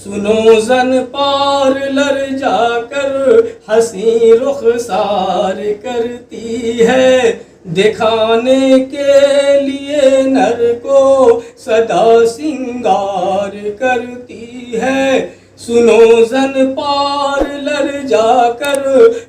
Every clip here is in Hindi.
सुनो जन पार्लर जाकर हंसी रुखसार करती है, दिखाने के लिए नर को सदा सिंगार करती है। सुनो जन पार्लर जाकर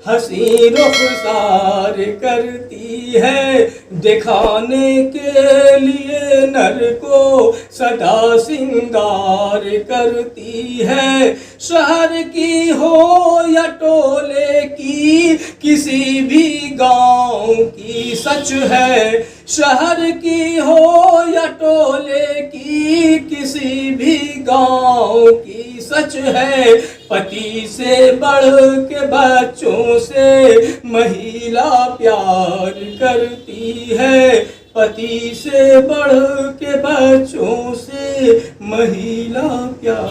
हंसी रुखसार करती है, दिखाने के लिए नर को सदा सिंगार करती है। शहर की हो या टोले की, किसी भी गांव की सच है। शहर की हो या टोले की, किसी भी गांव की सच है। पति से बढ़ के बच्चों से महिला प्यार करती है, पति से बढ़ के बच्चों से महिला प्यार।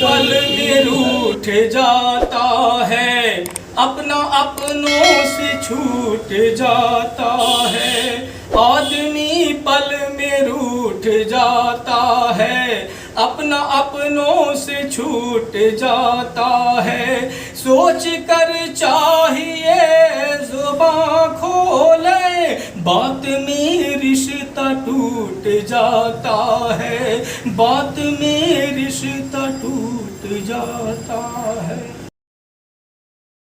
पल में रूठ जाता है, अपना अपनों से छूट जाता है। आदमी पल में रूठ जाता है, अपना अपनों से छूट जाता है। सोच कर चाहिए जुबान खोले, बात में रिश्ता टूट जाता है, बात में रिश्ता टूट जाता है।